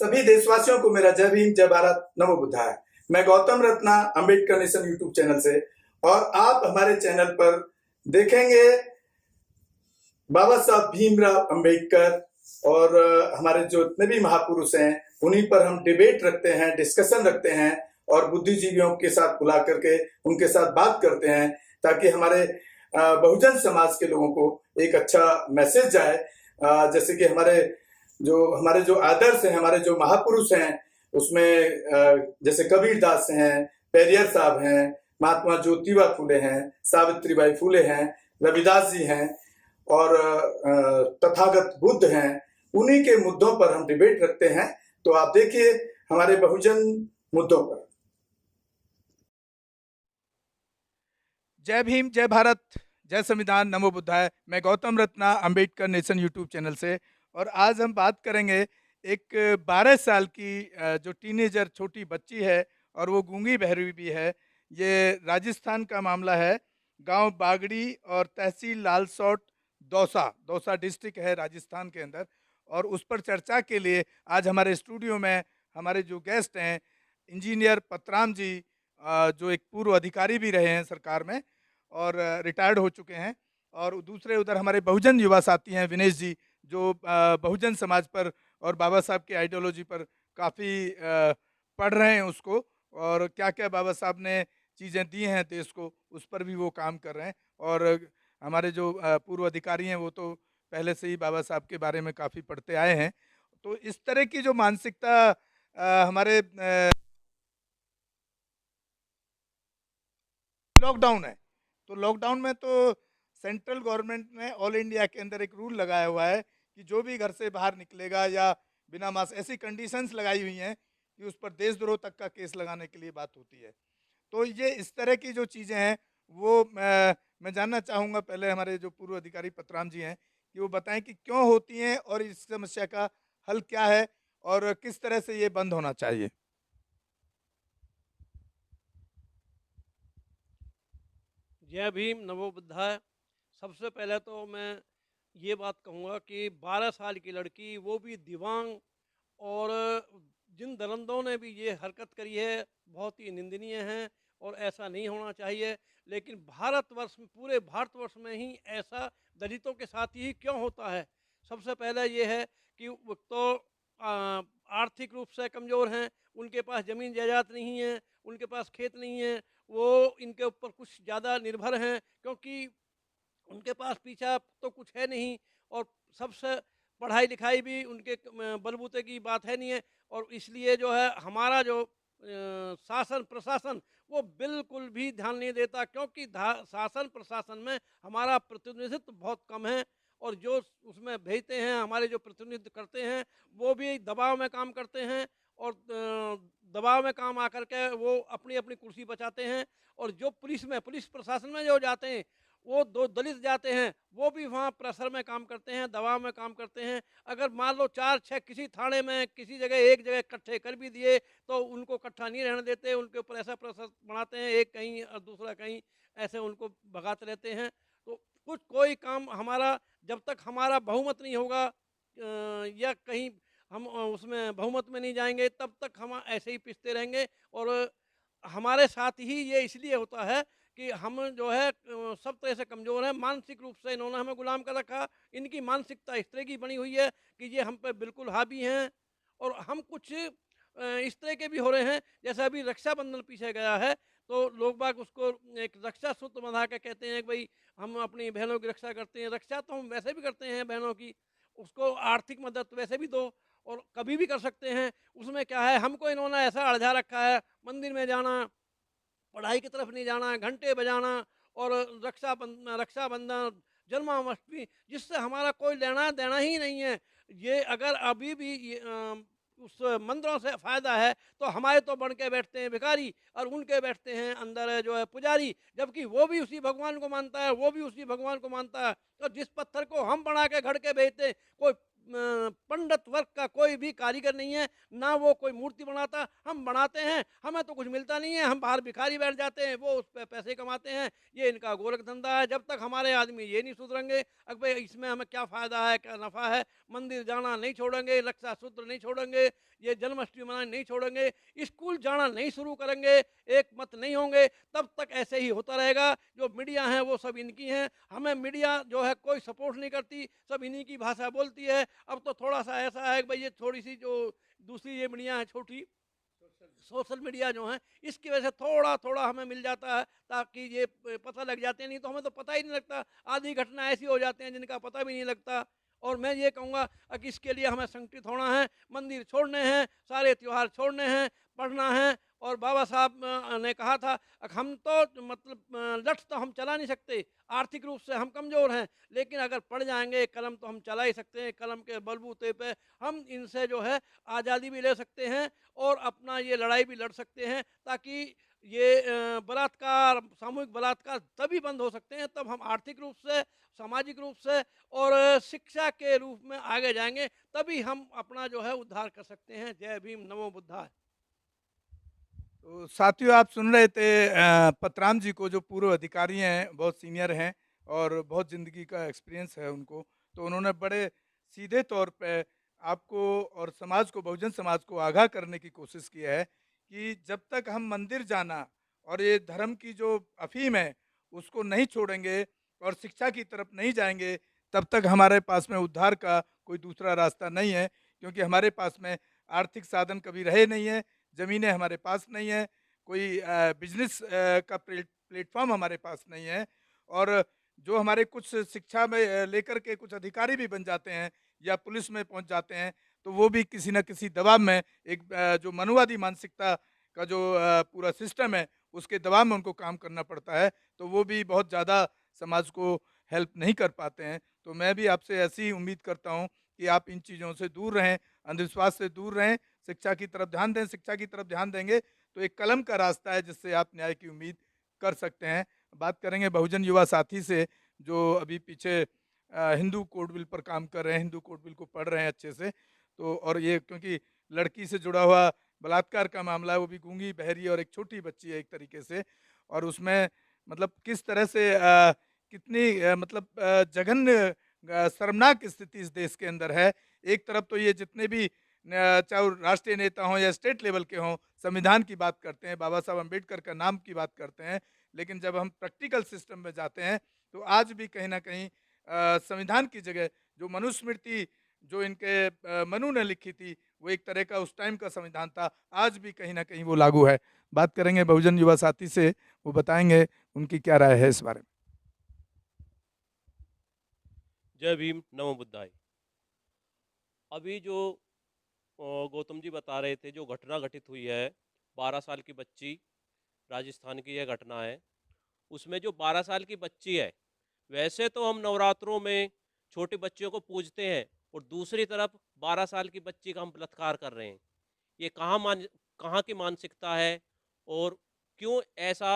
सभी देशवासियों को मेरा जय भीम, जय भारत, नमो बुद्धाय। मैं Gautam Ratna, Ambedkar nation YouTube channel से, और आप हमारे चैनल पर देखेंगे बाबा साहब भीमराव अंबेडकर और हमारे जो इतने भी महापुरुष हैं उन्हीं पर हम डिबेट रखते हैं, डिस्कशन रखते हैं और बुद्धिजीवियों के साथ बुला करके उनके साथ बात करते हैं, ताकि हमारे बहुजन समाज के लोगों को एक अच्छा मैसेज जाए। जैसे कि हमारे जो आदर्श हैं, हमारे जो महापुरुष हैं, उसमें जैसे कबीर दास हैं, पेरियर साहब हैं, महात्मा ज्योतिबा फूले हैं, सावित्रीबाई फूले हैं, रविदास जी हैं और तथागत बुद्ध हैं। उन्हीं के मुद्दों पर हम डिबेट रखते हैं। तो आप देखिए हमारे बहुजन मुद्दों पर। जय भीम, जय भारत, जय संविधान, नमो बुद्धाय। मैं Gautam Ratna, Ambedkar nation YouTube channel से, और आज हम बात करेंगे एक 12 साल की जो टीनेजर छोटी बच्ची है और वो गूंगी बहरी भी है। ये राजस्थान का मामला है, गांव बागड़ी और तहसील लालसोट, दौसा डिस्ट्रिक्ट है राजस्थान के अंदर। और उस पर चर्चा के लिए आज हमारे स्टूडियो में हमारे जो गेस्ट हैं, इंजीनियर पतराम जी, जो एक पूर्व अधिकारी भी रहे हैं सरकार में और रिटायर्ड हो चुके हैं, और दूसरे उधर हमारे बहुजन युवा साथी हैं विनेश जी, जो बहुजन समाज पर और बाबा साहब की आइडियोलॉजी पर काफ़ी पढ़ रहे हैं उसको, और क्या क्या बाबा साहब ने चीज़ें दी हैं देश को उस पर भी वो काम कर रहे हैं। और हमारे जो पूर्व अधिकारी हैं वो तो पहले से ही बाबा साहब के बारे में काफ़ी पढ़ते आए हैं। तो इस तरह की जो मानसिकता हमारे लॉकडाउन है, तो लॉकडाउन में तो सेंट्रल गवर्नमेंट ने ऑल इंडिया के अंदर एक रूल लगाया हुआ है कि जो भी घर से बाहर निकलेगा या बिना मास्क, ऐसी कंडीशंस लगाई हुई हैं कि उस पर देशद्रोह तक का केस लगाने के लिए बात होती है। तो ये इस तरह की जो चीज़ें हैं वो मैं जानना चाहूँगा, पहले हमारे जो पूर्व अधिकारी पतराम जी हैं कि वो बताएं कि क्यों होती हैं और इस समस्या का हल क्या है और किस तरह से ये बंद होना चाहिए। जय भीम, नमो बुद्धाय। सबसे पहले तो मैं ये बात कहूँगा कि 12 साल की लड़की, वो भी दिव्यांग, और जिन दरिंदों ने भी ये हरकत करी है बहुत ही निंदनीय है और ऐसा नहीं होना चाहिए। लेकिन भारतवर्ष में, पूरे भारतवर्ष में ही ऐसा दलितों के साथ ही क्यों होता है? सबसे पहले ये है कि वो तो आर्थिक रूप से कमज़ोर हैं, उनके पास ज़मीन जायदाद नहीं है, उनके पास खेत नहीं है, वो इनके ऊपर कुछ ज़्यादा निर्भर हैं, क्योंकि उनके पास पीछा तो कुछ है नहीं, और सबसे पढ़ाई लिखाई भी उनके बलबूते की बात है नहीं है। और इसलिए जो है हमारा जो शासन प्रशासन वो बिल्कुल भी ध्यान नहीं देता, क्योंकि शासन प्रशासन में हमारा प्रतिनिधित्व बहुत कम है, और जो उसमें भेजते हैं हमारे जो प्रतिनिधित्व करते हैं वो भी दबाव में काम करते हैं, और दबाव में काम आकर के वो अपनी अपनी कुर्सी बचाते हैं। और जो पुलिस प्रशासन में जो जाते हैं, वो दो दलित जाते हैं, वो भी वहाँ प्रेशर में काम करते हैं, दबाव में काम करते हैं। अगर मान लो 4-6 किसी थाने में किसी जगह एक जगह इकट्ठे कर भी दिए तो उनको इकट्ठा नहीं रहने देते, उनके ऊपर ऐसा प्रेशर बनाते हैं, एक कहीं और दूसरा कहीं, ऐसे उनको भगाते रहते हैं। तो कोई काम हमारा जब तक हमारा बहुमत नहीं होगा, या कहीं हम उसमें बहुमत में नहीं जाएंगे, तब तक हम ऐसे ही पिसते रहेंगे। और हमारे साथ ही ये इसलिए होता है कि हम जो है सब तरह से कमज़ोर हैं, मानसिक रूप से इन्होंने हमें गुलाम कर रखा। इनकी मानसिकता इस तरह की बनी हुई है कि ये हम पे बिल्कुल हावी हैं, और हम कुछ इस तरह के भी हो रहे हैं। जैसे अभी रक्षाबंधन पीछे गया है, तो लोग बाग उसको एक रक्षा सूत्र बंधा के कहते हैं कि भाई हम अपनी बहनों की रक्षा करते हैं। रक्षा तो हम वैसे भी करते हैं बहनों की, उसको आर्थिक मदद वैसे भी दो और कभी भी कर सकते हैं। उसमें क्या है, हमको इन्होंने ऐसा अड़झा रखा है, मंदिर में जाना, पढ़ाई की तरफ नहीं जाना, घंटे बजाना, और रक्षाबंधन, जन्माष्टमी, जिससे हमारा कोई लेना देना ही नहीं है। ये अगर अभी भी उस मंदिरों से फ़ायदा है, तो हमारे तो बन के बैठते हैं भिखारी, और उनके बैठते हैं अंदर जो है पुजारी, जबकि वो भी उसी भगवान को मानता है, वो भी उसी भगवान को मानता है। तो जिस पत्थर को हम बना के घड़ के भेजते हैं, कोई पंडित वर्ग का कोई कोई भी कारीगर नहीं है, ना वो कोई मूर्ति बनाता। हम बनाते हैं, हमें तो कुछ मिलता नहीं है, हम बाहर भिखारी बैठ जाते हैं, वो उस पे पैसे कमाते हैं। ये इनका गोरख धंधा है। जब तक हमारे आदमी ये नहीं सुधरेंगे, अब भाई इसमें हमें क्या फ़ायदा है, क्या नफ़ा है। मंदिर जाना नहीं छोड़ेंगे, रक्षा सूत्र नहीं छोड़ेंगे, ये जन्माष्टमी मनाना नहीं छोड़ेंगे, स्कूल जाना नहीं शुरू करेंगे, एक मत नहीं होंगे, तब तक ऐसे ही होता रहेगा। जो मीडिया है वो सब इनकी हैं, हमें मीडिया जो है कोई सपोर्ट नहीं करती, सब इन्हीं की भाषा बोलती है। अब तो थोड़ा सा ऐसा है कि भाई ये थोड़ी सी जो दूसरी ये मीडिया है छोटी, सोशल मीडिया जो है, इसकी वजह से थोड़ा थोड़ा हमें मिल जाता है, ताकि ये पता लग जाते हैं। नहीं तो हमें तो पता ही नहीं लगता, आधी घटना ऐसी हो जाती हैं जिनका पता भी नहीं लगता। और मैं ये कहूँगा कि इसके लिए हमें संगठित होना है, मंदिर छोड़ने हैं, सारे त्यौहार छोड़ने हैं, पढ़ना है। और बाबा साहब ने कहा था कि हम तो मतलब लठ तो हम चला नहीं सकते, आर्थिक रूप से हम कमज़ोर हैं, लेकिन अगर पढ़ जाएंगे कलम तो हम चला ही सकते हैं। कलम के बलबूते पे हम इनसे जो है आज़ादी भी ले सकते हैं और अपना ये लड़ाई भी लड़ सकते हैं, ताकि ये बलात्कार, सामूहिक बलात्कार तभी बंद हो सकते हैं, तब हम आर्थिक रूप से, सामाजिक रूप से और शिक्षा के रूप में आगे जाएंगे, तभी हम अपना जो है उद्धार कर सकते हैं। जय भीम, नमो बुद्धाय। तो साथियों, आप सुन रहे थे पतराम जी को, जो पूर्व अधिकारी हैं, बहुत सीनियर हैं और बहुत ज़िंदगी का एक्सपीरियंस है उनको। तो उन्होंने बड़े सीधे तौर पे आपको और समाज को, बहुजन समाज को आगाह करने की कोशिश की है कि जब तक हम मंदिर जाना और ये धर्म की जो अफीम है उसको नहीं छोड़ेंगे और शिक्षा की तरफ नहीं जाएंगे, तब तक हमारे पास में उद्धार का कोई दूसरा रास्ता नहीं है। क्योंकि हमारे पास में आर्थिक साधन कभी रहे नहीं है, ज़मीनें हमारे पास नहीं है, कोई बिजनेस का प्लेटफॉर्म हमारे पास नहीं है। और जो हमारे कुछ शिक्षा में लेकर के कुछ अधिकारी भी बन जाते हैं या पुलिस में पहुंच जाते हैं, तो वो भी किसी न किसी दबाव में, एक जो मनुवादी मानसिकता का जो पूरा सिस्टम है उसके दबाव में उनको काम करना पड़ता है। तो वो भी बहुत ज़्यादा समाज को हेल्प नहीं कर पाते हैं। तो मैं भी आपसे ऐसी ही उम्मीद करता हूँ कि आप इन चीज़ों से दूर रहें, अंधविश्वास से दूर रहें, शिक्षा की तरफ ध्यान दें। शिक्षा की तरफ ध्यान देंगे तो एक कलम का रास्ता है जिससे आप न्याय की उम्मीद कर सकते हैं। बात करेंगे बहुजन युवा साथी से, जो अभी पीछे हिंदू कोड बिल पर काम कर रहे हैं, हिंदू कोड बिल को पढ़ रहे हैं अच्छे से। तो और ये क्योंकि लड़की से जुड़ा हुआ बलात्कार का मामला है, वो भी गूंगी, बहरी और एक छोटी बच्ची है एक तरीके से। और उसमें मतलब किस तरह से कितनी मतलब जघन्य शर्मनाक स्थिति इस देश के अंदर है। एक तरफ तो ये जितने भी चाहे वो राष्ट्रीय नेता हों या स्टेट लेवल के हों, संविधान की बात करते हैं, बाबा साहब अम्बेडकर का नाम की बात करते हैं, लेकिन जब हम प्रैक्टिकल सिस्टम में जाते हैं तो आज भी कहीं ना कहीं संविधान की जगह जो मनुस्मृति, जो इनके मनु ने लिखी थी, वो एक तरह का उस टाइम का संविधान था, आज भी कहीं ना कहीं वो लागू है। बात करेंगे बहुजन युवा साथी से, वो बताएंगे उनकी क्या राय है इस बारे में। जय भीम, नमो बुद्धाय। अभी जो गौतम जी बता रहे थे, जो घटना घटित हुई है, 12 साल की बच्ची, राजस्थान की यह घटना है। उसमें जो 12 साल की बच्ची है, वैसे तो हम नवरात्रों में छोटे बच्चियों को पूजते हैं, और दूसरी तरफ 12 साल की बच्ची का हम बलात्कार कर रहे हैं। ये कहाँ की मानसिकता है और क्यों ऐसा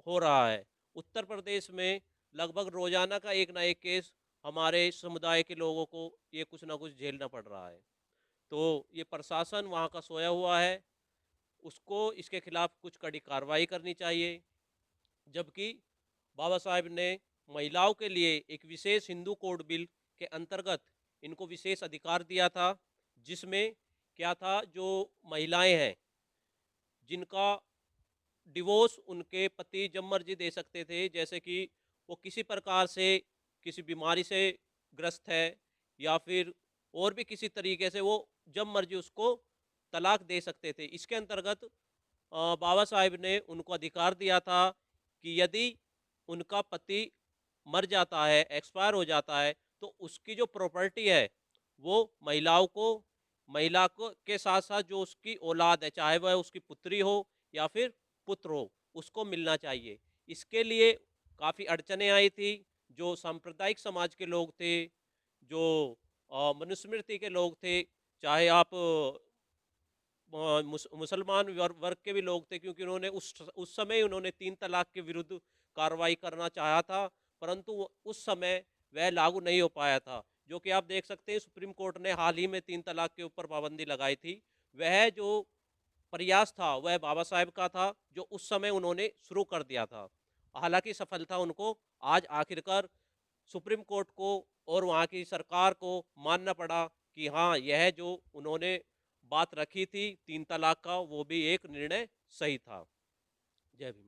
हो रहा है? उत्तर प्रदेश में लगभग रोजाना का एक ना एक केस हमारे समुदाय के लोगों को ये कुछ ना कुछ झेलना पड़ रहा है। तो ये प्रशासन वहाँ का सोया हुआ है, उसको इसके खिलाफ कुछ कड़ी कार्रवाई करनी चाहिए। जबकि बाबा साहब ने महिलाओं के लिए एक विशेष हिंदू कोड बिल के अंतर्गत इनको विशेष अधिकार दिया था, जिसमें क्या था, जो महिलाएं हैं जिनका डिवोर्स उनके पति जब मर्जी दे सकते थे, जैसे कि वो किसी प्रकार से किसी बीमारी से ग्रस्त है या फिर और भी किसी तरीके से, वो जब मर्जी उसको तलाक दे सकते थे। इसके अंतर्गत बाबा साहब ने उनको अधिकार दिया था कि यदि उनका पति मर जाता है, एक्सपायर हो जाता है, तो उसकी जो प्रॉपर्टी है वो महिला को के साथ साथ जो उसकी औलाद है, चाहे वह उसकी पुत्री हो या फिर पुत्र हो, उसको मिलना चाहिए। इसके लिए काफ़ी अड़चनें आई थी। जो सांप्रदायिक समाज के लोग थे, जो मनुस्मृति के लोग थे, चाहे आप मुसलमान वर्ग के भी लोग थे, क्योंकि उन्होंने उस समय उन्होंने 3 तलाक के विरुद्ध कार्रवाई करना चाहा था, परंतु उस समय वह लागू नहीं हो पाया था। जो कि आप देख सकते हैं सुप्रीम कोर्ट ने हाल ही में 3 तलाक के ऊपर पाबंदी लगाई थी। वह जो प्रयास था वह बाबा साहेब का था, जो उस समय उन्होंने शुरू कर दिया था। हालांकि सफलता उनको आज आखिरकार सुप्रीम कोर्ट को और वहाँ की सरकार को मानना पड़ा कि हाँ, यह जो उन्होंने बात रखी थी 3 तलाक का, वो भी एक निर्णय सही था। जय भीम।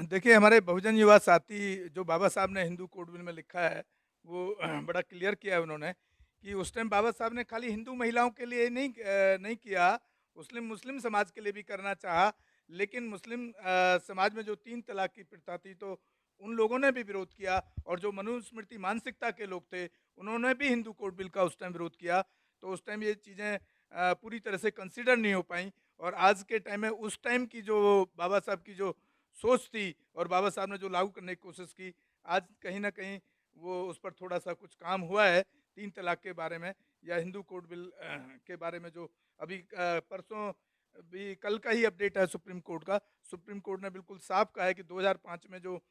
देखिए, हमारे बहुजन युवा साथी जो बाबा साहब ने हिंदू कोड बिल में लिखा है वो बड़ा क्लियर किया है उन्होंने कि उस टाइम बाबा साहब ने खाली हिंदू महिलाओं के लिए नहीं किया, मुस्लिम समाज के लिए भी करना चाहा। लेकिन मुस्लिम समाज में जो 3 तलाक की प्रथा थी तो उन लोगों ने भी विरोध किया, और जो मनुस्मृति मानसिकता के लोग थे उन्होंने भी हिंदू कोड बिल का उस टाइम विरोध किया। तो उस टाइम ये चीज़ें पूरी तरह से कंसिडर नहीं हो पाई, और आज के टाइम में उस टाइम की जो बाबा साहब की जो सोच थी और बाबा साहब ने जो लागू करने की कोशिश की, आज कहीं ना कहीं वो उस पर थोड़ा सा कुछ काम हुआ है 3 तलाक के बारे में या हिंदू कोड बिल के बारे में। जो अभी परसों भी कल का ही अपडेट है सुप्रीम कोर्ट का। सुप्रीम कोर्ट ने बिल्कुल साफ कहा है कि 2005 में जो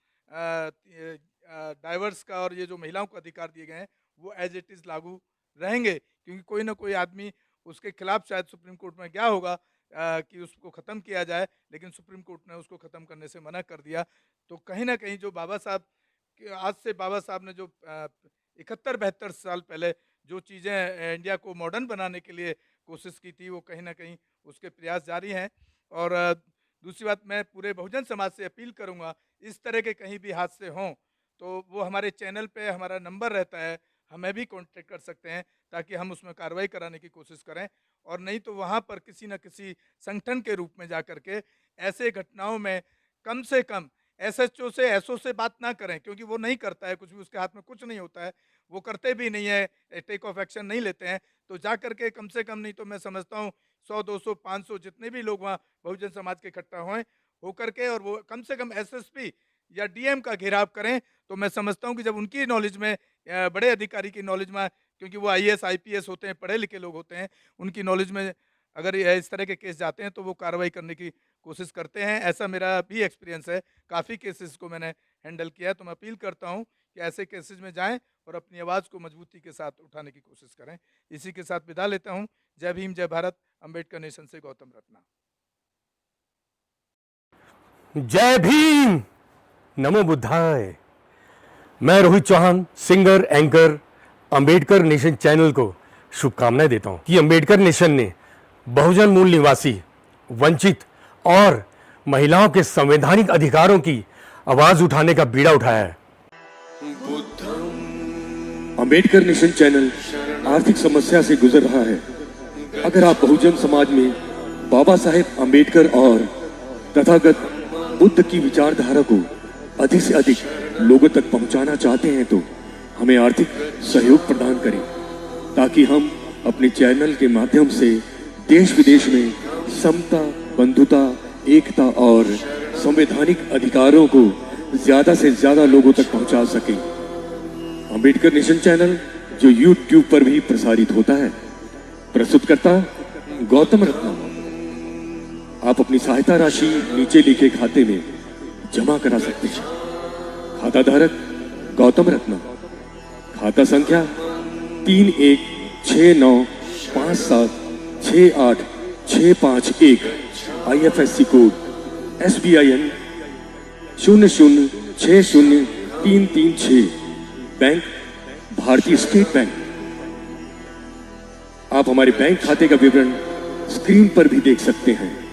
डाइवर्स का और ये जो महिलाओं को अधिकार दिए गए हैं वो एज इट इज़ लागू रहेंगे, क्योंकि कोई ना कोई आदमी उसके खिलाफ शायद सुप्रीम कोर्ट में गया होगा कि उसको ख़त्म किया जाए, लेकिन सुप्रीम कोर्ट ने उसको ख़त्म करने से मना कर दिया। तो कहीं ना कहीं जो बाबा साहब आज से बाबा साहब ने जो 71-72 साल पहले जो चीज़ें इंडिया को मॉडर्न बनाने के लिए कोशिश की थी वो कहीं ना कहीं उसके प्रयास जारी हैं। और दूसरी बात, मैं पूरे बहुजन समाज से अपील करूंगा, इस तरह के कहीं भी हादसे हों तो वो हमारे चैनल पे हमारा नंबर रहता है, हमें भी कांटेक्ट कर सकते हैं ताकि हम उसमें कार्रवाई कराने की कोशिश करें। और नहीं तो वहाँ पर किसी न किसी संगठन के रूप में जा कर के ऐसे घटनाओं में कम से कम एसएचओ से एसओ से बात ना करें, क्योंकि वो नहीं करता है कुछ भी, उसके हाथ में कुछ नहीं होता है, वो करते भी नहीं है, टेक ऑफ एक्शन नहीं लेते हैं। तो जा करके कम से कम नहीं तो मैं समझता हूँ 100, 200, 500 जितने भी लोग वहाँ बहुजन समाज के इकट्ठा होकर के और वो कम से कम एसएसपी या डीएम का घेराव करें। तो मैं समझता हूँ कि जब उनकी नॉलेज में बड़े अधिकारी की नॉलेज में, क्योंकि वो आईएएस आईपीएस होते हैं, पढ़े लिखे लोग होते हैं, उनकी नॉलेज में अगर इस तरह के केस जाते हैं तो वो कार्रवाई करने की कोशिश करते हैं। ऐसा मेरा भी एक्सपीरियंस है, काफ़ी केसेस को मैंने हैंडल किया है। तो मैं अपील करता हूँ कि ऐसे केसेस में जाएं और अपनी आवाज़ को मजबूती के साथ उठाने की कोशिश करें। इसी के साथ विदा लेता हूँ। जय भीम, जय भारत। अम्बेडकर नेशन से गौतम रत्ना। जय भीम, नमो बुद्धाय। मैं Rohit Chauhan, singer, anchor, Ambedkar nation channel को शुभकामनाएं देता हूं कि अंबेडकर नेशन ने बहुजन मूल निवासी, वंचित और महिलाओं के संवैधानिक अधिकारों की आवाज उठाने का बीड़ा उठाया है। अंबेडकर नेशन चैनल आर्थिक समस्या से गुजर रहा है। अगर आप बहुजन समाज में बाबा साहेब अंबेडकर और तथागत बुद्ध की विचारधारा को अधिक से अधिक लोगों तक पहुंचाना चाहते हैं तो हमें आर्थिक सहयोग प्रदान करें, ताकि हम अपने चैनल के माध्यम से देश विदेश में समता, बंधुता, एकता और संवैधानिक अधिकारों को ज्यादा से ज्यादा लोगों तक पहुंचा सकें। अंबेडकर नेशन चैनल जो यूट्यूब पर भी प्रसारित होता है, प्रस्तुतकर्ता गौतम रत्ना। आप अपनी सहायता राशि नीचे लिखे खाते में जमा करा सकते हैं। खाता धारक गौतम रत्ना। खाता संख्या 3169576865 IFSC कोड SBIN 0060336। बैंक भारतीय स्टेट बैंक। आप हमारे बैंक खाते का विवरण स्क्रीन पर भी देख सकते हैं।